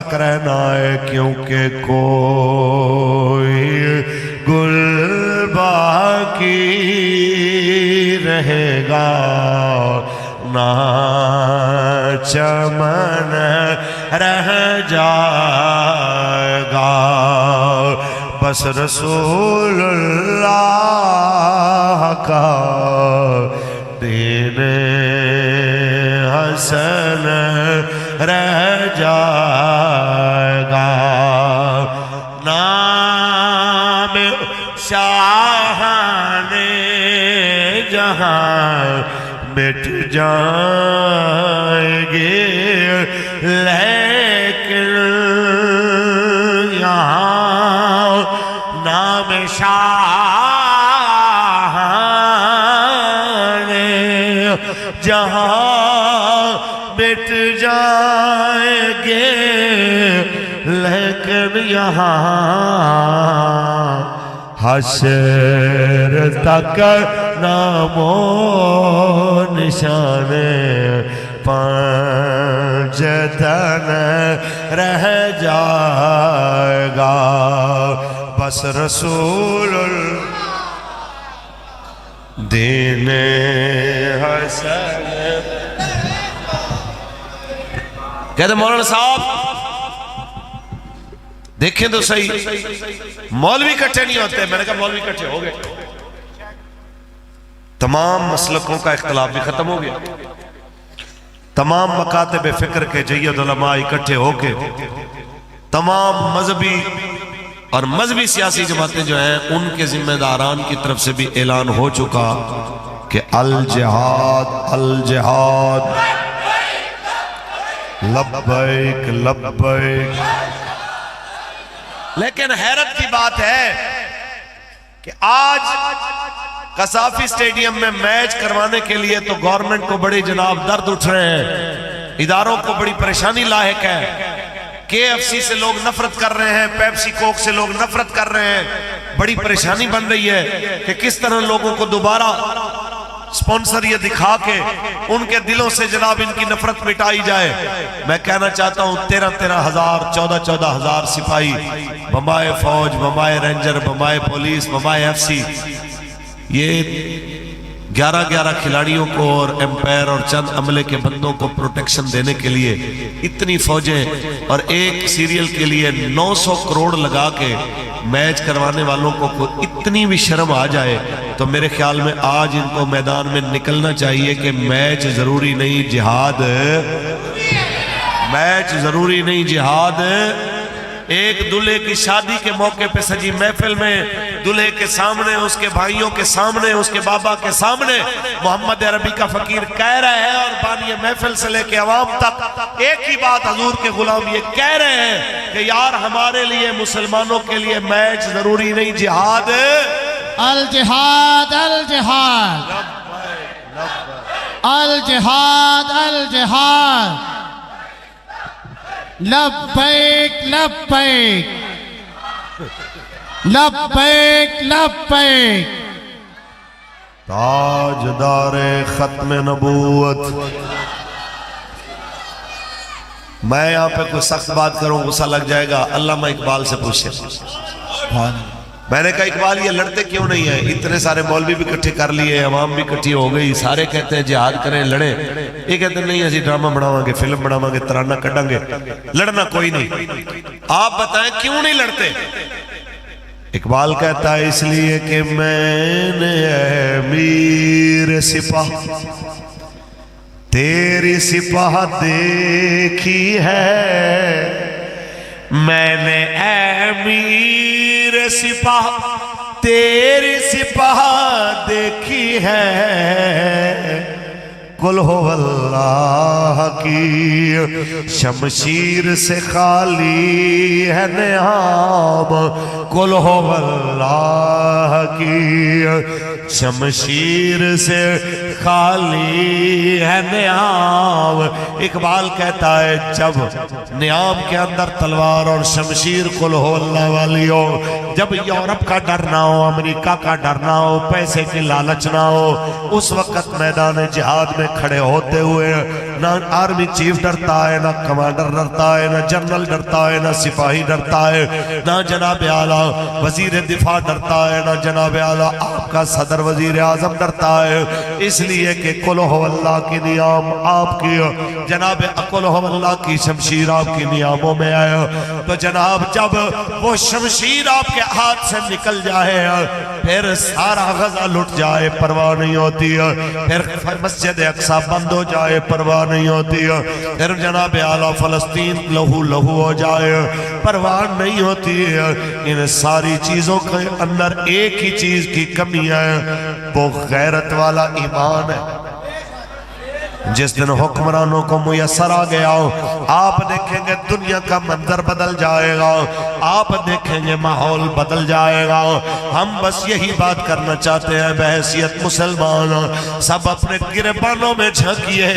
کرنا ہے کیونکہ کوئی گل باقی رہے گا نہ چمن رہ جائے گا بس رسول اللہ کا دین حسن رہ جائے گا نام شاہان جہاں مٹ جائیں گے لیکن یہاں نام شاہان جہاں مٹ جائیں گے لیکن یہاں حشر تک نام و نشان پنجتن رہ جائے گا بس رسول دین حسن کہتے مولانا صاحب دیکھیں تو صحیح مولوی کٹھے نہیں ہوتے میں نے کہا مولوی کٹھے ہو گئے تمام مسلکوں کا اختلاف بھی ختم ہو گیا تمام مکاتب فکر کے جید علماء اکٹھے ہو کے تمام مذہبی اور مذہبی سیاسی جماعتیں جو ہیں ان کے ذمہ داران کی طرف سے بھی اعلان ہو چکا کہ الجہاد الجہاد لبیک لبیک لیکن حیرت کی بات ہے کہ آج قذافی اسٹیڈیم میں میچ کروانے کے لیے تو گورنمنٹ کو بڑی جناب درد اٹھ رہے ہیں اداروں کو بڑی پریشانی لاحق ہے KFC سے لوگ نفرت کر رہے ہیں پیپسی کوک سے لوگ نفرت کر رہے ہیں بڑی پریشانی بن رہی ہے کہ کس طرح لوگوں کو دوبارہ سپونسر یہ دکھا کے ان کے دلوں سے جناب ان کی نفرت مٹائی جائے میں کہنا چاہتا ہوں 13,000 14,000 سپاہی بمبائے فوج بمبائے رینجر بمبائے پولیس بمبائے FC یہ 11 کھلاڑیوں کو اور امپائر اور چند عملے کے بندوں کو پروٹیکشن دینے کے لیے اتنی فوجیں اور ایک سیریل کے لیے 900 کروڑ لگا کے میچ کروانے والوں کو اتنی بھی شرم آ جائے تو میرے خیال میں آج ان کو میدان میں نکلنا چاہیے کہ میچ ضروری نہیں جہاد میچ ضروری نہیں جہاد ایک دلہے کی شادی کے موقع پہ سجی محفل میں دلہے کے سامنے اس کے بھائیوں کے سامنے اس کے بابا کے سامنے محمد عربی کا فقیر کہہ رہے ہیں اور بانی محفل سے لے کے عوام تک ایک ہی بات حضور کے غلام یہ کہہ رہے ہیں کہ یار ہمارے لیے مسلمانوں کے لیے میچ ضروری نہیں جہاد الجہاد الجہاد الجہاد الجہاد لبیک لبیک لبیک لبیک تاجدار ختم نبوت میں یہاں پہ کوئی سخت بات کروں غصہ لگ جائے گا علامہ اقبال سے پوچھیں میں نے کہا اقبال یہ لڑتے کیوں نہیں ہیں اتنے سارے مولوی بھی کٹھے کر لیے عوام بھی کٹھی ہو گئی سارے کہتے ہیں جہاد کریں لڑیں یہ کہتے ہیں نہیں ایسی ڈرامہ بناواں گے فلم بناواں گے ترانہ کڈاں گے لڑنا کوئی نہیں آپ بتائیں کیوں نہیں لڑتے اقبال کہتا ہے اس لیے کہ میں نے امیر سپاہ تیری سپاہ دیکھی ہے میں نے امیر سپاہ تیری سپاہ دیکھی ہے قل ہو اللہ کی شمشیر سے خالی ہے نعام قل ہو اللہ کی شمشیر سے خالی ہے نعام اقبال کہتا ہے جب نعام کے اندر تلوار اور شمشیر قل ہو اللہ والی ہو جب یورپ کا ڈر نہ ہو امریکہ کا ڈر نہ ہو پیسے کی لالچ نہ ہو اس وقت میدان جہاد میں کھڑے ہوتے ہوئے نہ آرمی چیف ڈرتا ہے، نہ کمانڈر ڈرتا ہے، نہ جنرل ڈرتا ہے، نہ سپاہی ڈرتا ہے، نہ جناب اعلیٰ وزیر دفاع ڈرتا ہے، نہ جناب اعلیٰ آپ کا صدر وزیر اعظم ڈرتا ہے، اس لیے کہ قل ہو اللہ کی نیام آپ کی جناب قل ہو اللہ کی شمشیر آپ کی نیاموں میں آئے، تو جناب جب وہ شمشیر آپ کے ہاتھ سے نکل جائے پھر سارا غزہ لٹ جائے پرواہ نہیں ہوتی ہے، پھر مسجد اقصی بند ہو جائے پرواہ نہیں ہوتی ہے، پھر جناب اعلیٰ فلسطین لہو لہو ہو جائے پرواہ نہیں ہوتی ہے۔ ان ساری چیزوں کے اندر ایک ہی چیز کی کمی ہے، وہ غیرت والا ایمان ہے۔ جس دن حکمرانوں کو میسر آ گیا آپ دیکھیں گے دنیا کا منظر بدل جائے گا، آپ دیکھیں گے ماحول بدل جائے گا۔ ہم بس یہی بات کرنا چاہتے ہیں بحیثیت مسلمان، سب اپنے گریبانوں میں جھانکیے،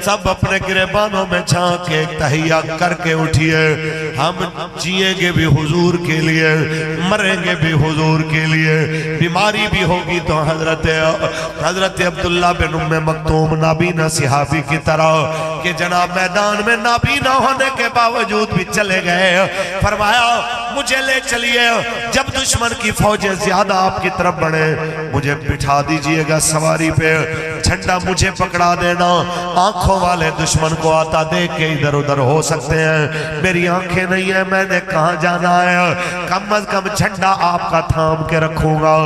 سب اپنے گریبانوں میں جھانک کے تحیہ کر کے اٹھیے۔ ہم جیئیں گے بھی حضور کے لیے، مریں گے بھی حضور کے لیے، بیماری بھی ہوگی تو حضرت عبداللہ بن ام مکتوم نابینا صحابی کی طرح کہ جناب میدان میں نابینا ہونے کے باوجود بھی چلے گئے، فرمایا مجھے لے چلیے، جب دشمن کی فوجیں زیادہ آپ کی طرف بڑھے مجھے بٹھا دیجئے گا سواری پہ، جھنڈا مجھے پکڑا دینا، آنکھوں والے دشمن کو آتا دیکھ کے ادھر ادھر ہو سکتے ہیں، میری آنکھیں نہیں ہیں، میں نے کہاں جانا ہے، کم از کم جھنڈا آپ کا تھام کے رکھوں گا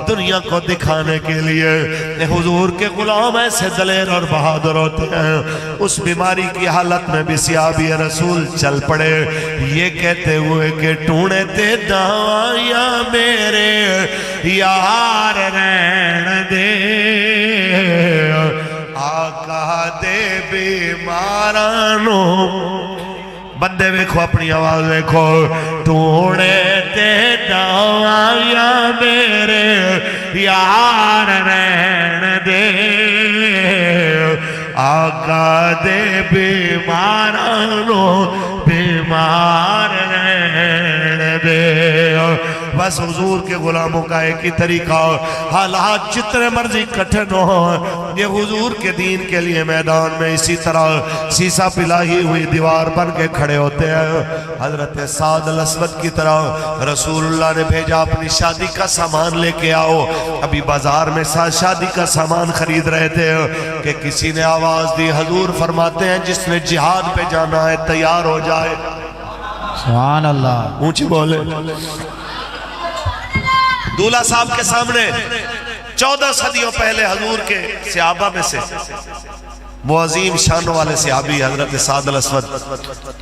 دنیا کو دکھانے کے لیے۔ حضور کے غلام ایسے دلیر اور بہادر ہوتے ہیں، اس بیماری کی حالت میں بھی صحابی رسول چل پڑے یہ کہتے ہوئے کہ ٹونڈتے دعائیاں میرے یار رہن دے، آقا دے بیمارانوں، بندے ویکھو اپنی آواز ویکھو، ٹونڈتے دعائیاں میرے یار رہن دے، آقا دے بیمارانوں بیمار رہن دے۔ بس حضور کے غلاموں کا ایک ہی طریقہ، حالات جتنے مرضی کٹھن ہوں یہ حضور کے دین کے لیے میدان میں اسی طرح سیسا پلائی ہوئی دیوار بن کے کھڑے ہوتے ہیں۔ حضرت سعد الاسود کی طرح رسول اللہ نے بھیجا اپنی شادی کا سامان لے کے آؤ، ابھی بازار میں شادی کا سامان خرید رہے تھے کہ کسی نے آواز دی، حضور فرماتے ہیں جس نے جہاد پہ جانا ہے تیار ہو جائے۔ سبحان اللہ، اونچی بولے۔ دولہ صاحب کے سامنے 14 صدیوں پہلے حضور کے صحابہ میں سے وہ عظیم شانوں والے صحابی حضرت سعد الاسود،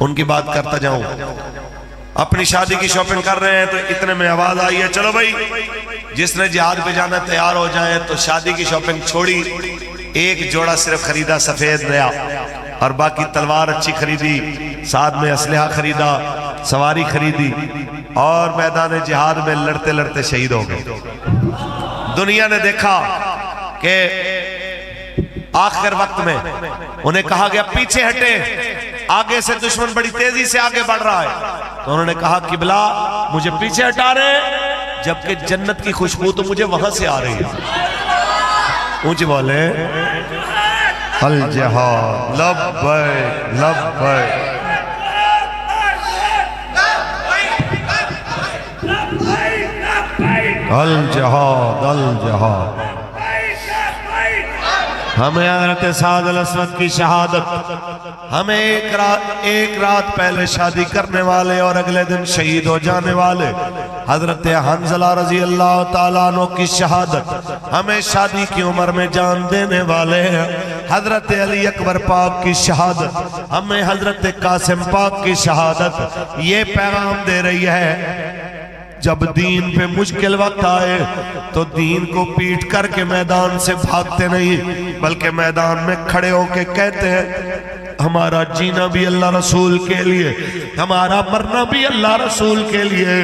ان کی بات کرتا جاؤں، اپنی شادی کی شاپنگ کر رہے ہیں تو اتنے میں آواز آئی ہے چلو بھائی جس نے جہاد پہ جانا تیار ہو جائے، تو شادی کی شاپنگ چھوڑی، ایک جوڑا صرف خریدا سفید نیا اور باقی تلوار اچھی خریدی، ساتھ میں اسلحہ خریدا، سواری خریدی اور میدان جہاد میں لڑتے لڑتے شہید ہو گئے۔ دنیا نے دیکھا کہ آخر وقت میں انہیں کہا گیا پیچھے ہٹے، آگے سے دشمن بڑی تیزی سے آگے بڑھ رہا ہے، تو انہوں نے کہا قبلہ مجھے پیچھے ہٹا رہے جبکہ جنت کی خوشبو تو مجھے وہاں سے آ رہی ہے۔ اونچی بولے الجہاد لبیک لبیک، الجہاد الجہاد۔ ہمیں حضرت سعد الاسود کی شہادت، ہمیں ایک رات پہلے شادی کرنے والے اور اگلے دن شہید ہو جانے والے حضرت حنظلہ رضی اللہ تعالیٰ عنہ کی شہادت، ہمیں شادی کی عمر میں جان دینے والے حضرت علی اکبر پاک کی شہادت، ہمیں حضرت قاسم پاک کی شہادت یہ پیغام دے رہی ہے جب دین پہ مشکل وقت آئے تو دین کو پیٹ کر کے میدان سے بھاگتے نہیں بلکہ میدان میں کھڑے ہو کے کہتے ہیں ہمارا جینا بھی اللہ رسول کے لیے، ہمارا مرنا بھی اللہ رسول کے لیے،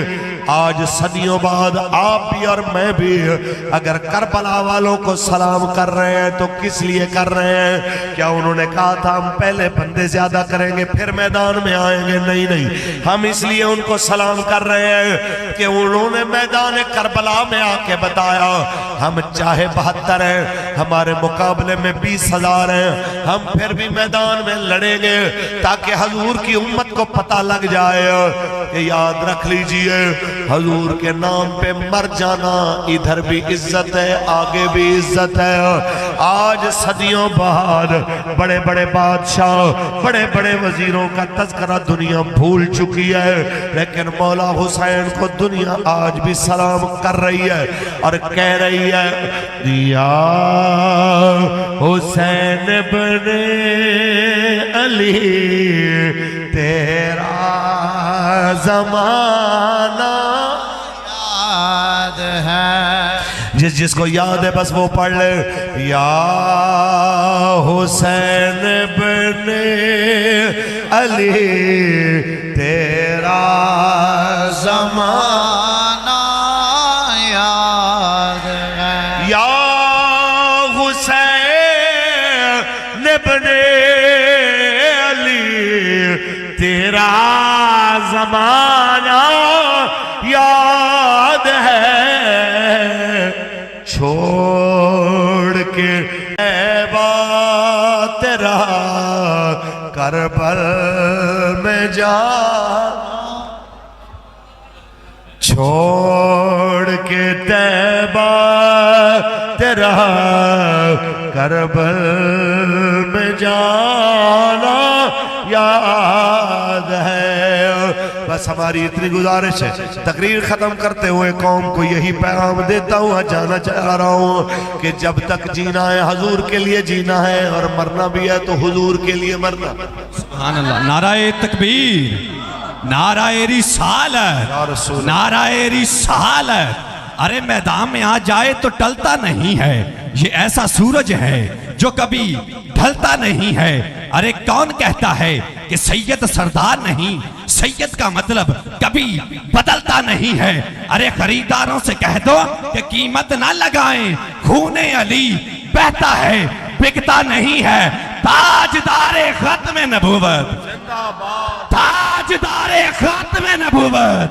آج صدیوں بعد آپ بھی اور میں بھی اگر کربلا والوں کو سلام کر رہے ہیں تو کس لیے کر رہے ہیں؟ کیا انہوں نے کہا تھا ہم پہلے بندے زیادہ کریں گے پھر میدان میں آئیں گے؟ نہیں نہیں، ہم اس لیے ان کو سلام کر رہے ہیں کہ انہوں نے میدان کربلا میں آ کے بتایا ہم چاہے 72 ہیں، ہمارے مقابلے میں 20,000 ہیں، ہم پھر بھی میدان میں لڑیں گے تاکہ حضور کی امت کو پتہ لگ جائے کہ یاد رکھ لیجئے حضور کے نام پہ مر جانا ادھر بھی عزت ہے آگے بھی عزت ہے۔ آج صدیوں بعد بڑے بڑے بادشاہ بڑے بڑے وزیروں کا تذکرہ دنیا بھول چکی ہے، لیکن مولا حسین کو دنیا آج بھی سلام کر رہی ہے اور کہہ رہی ہے یا حسین بن علی تیرا زمانہ یاد ہے۔ جس کو یاد ہے بس وہ پڑھ لے یا حسین بن علی تیرا زمانہ یاد ہے۔ یا حسین بن علی تیرا زمانہ یاد ہے، چھوڑ کے عیبا تیرا کربل میں جا، چھوڑ کے طیبہ تیرا کربل میں جانا یاد ہے۔ بس ہماری اتنی گزارش ہے، تقریر ختم کرتے ہوئے قوم کو یہی پیغام دیتا ہوا جانا چاہ رہا ہوں کہ جب تک جینا ہے حضور کے لیے جینا ہے اور مرنا بھی ہے تو حضور کے لیے مرنا۔ سبحان اللہ، نعرہ تکبیر، نعرہ رسالت، نعرہ رسالت۔ ارے میدان میں آ جائے تو ٹلتا نہیں ہے، یہ ایسا سورج ہے جو کبھی ڈھلتا نہیں ہے۔ ارے کون کہتا ہے کہ سید سردار نہیں؟ سید کا مطلب کبھی بدلتا نہیں ہے۔ ارے خریداروں سے کہہ دو کہ قیمت نہ لگائیں، خون علی بہتا ہے بکتا نہیں ہے۔ تاجدار ختم نبوت، تاجدار ختم نبوت،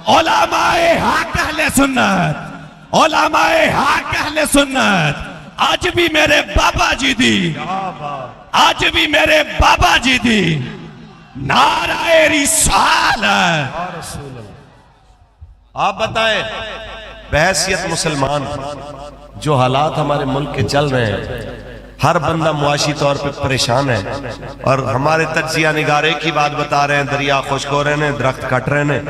علماء حق اہل سنت، علماء حق اہل سنت، آج بھی میرے بابا جی دی، آج بھی میرے بابا جی دی نعرہ رسالت۔ آپ بتائیں بحیثیت مسلمان جو حالات ہمارے ملک کے چل رہے ہیں، ہر بندہ معاشی طور پہ پریشان ہے اور ہمارے تجزیہ نگار ایک ہی بات بتا رہے ہیں، دریا خشک ہو رہے ہیں، درخت کٹ رہے ہیں۔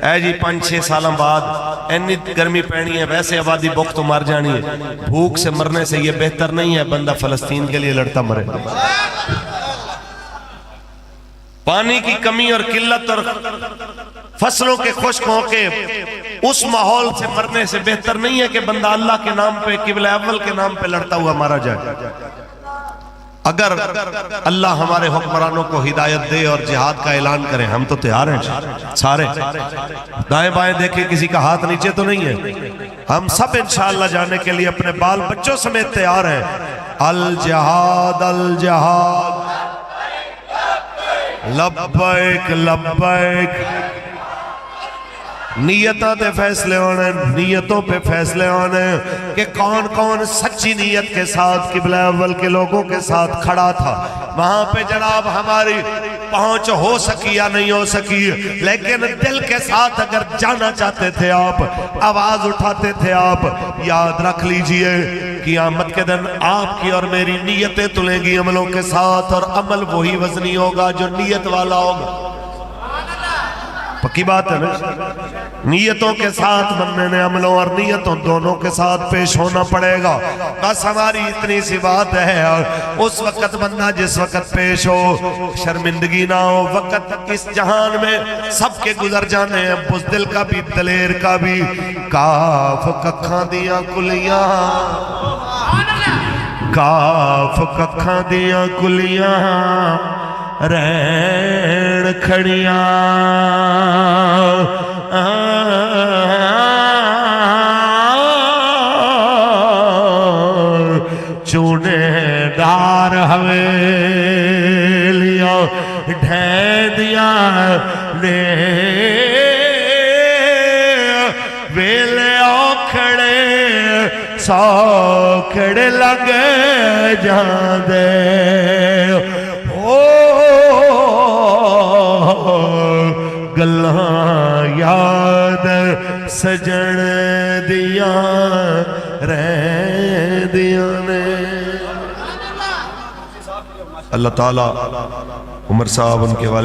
اے جی 5-6 سالوں بعد اینی گرمی پینی ہے، ویسے آبادی بخت تو مر جانی ہے، بھوک سے مرنے سے یہ بہتر نہیں ہے بندہ فلسطین کے لیے لڑتا مرے۔ پانی کی کمی اور قلت اور فصلوں کے خشک ہو کے اس ماحول سے مرنے سے بہتر نہیں ہے کہ بندہ اللہ کے نام پہ، قبلہ اول کے نام پہ لڑتا ہوا مارا جائے۔ اگر اللہ ہمارے حکمرانوں کو ہدایت دے اور جہاد کا اعلان کرے، ہم تو تیار ہیں سارے، دائیں بائیں دیکھیں کسی کا ہاتھ نیچے تو نہیں ہے، ہم سب انشاءاللہ جانے کے لیے اپنے بال بچوں سمیت تیار ہیں۔ الجہاد الجہاد لبیک لبیک، نیتوں پہ فیصلے ہونے، نیتوں پہ فیصلے ہونے کہ کون کون سچی نیت کے ساتھ قبلہ اول کے لوگوں کے ساتھ کھڑا تھا۔ وہاں پہ جناب ہماری پہنچ ہو سکی یا نہیں ہو سکی، لیکن دل کے ساتھ اگر جانا چاہتے تھے آپ، آواز اٹھاتے تھے آپ، یاد رکھ لیجئے قیامت کے دن آپ کی اور میری نیتیں تلیں گی عملوں کے ساتھ، اور عمل وہی وزنی ہوگا جو نیت والا ہوگا۔ پکی بات ہے نا، نیتوں کے ساتھ بننے نے عملوں اور نیتوں دونوں کے ساتھ پیش ہونا پڑے گا۔ بس ہماری اتنی سی بات ہے، اس وقت بندہ جس وقت پیش ہو شرمندگی نہ ہو۔ وقت اس جہان میں سب کے گزر جانے ہیں، بزدل کا بھی دلیر کا بھی، کاف ککھاں دیاں کلیاں، کاف ککھاں دیاں کلیاں رین کھڑیاں ہویلیاں ڈھیندیاں نے ویلے اوکھڑے سوکھڑے لگ جاندے گلاں یاد سجن دیاں رہندیاں نے۔ اللہ تعالیٰ عمر صاحب ان کے والد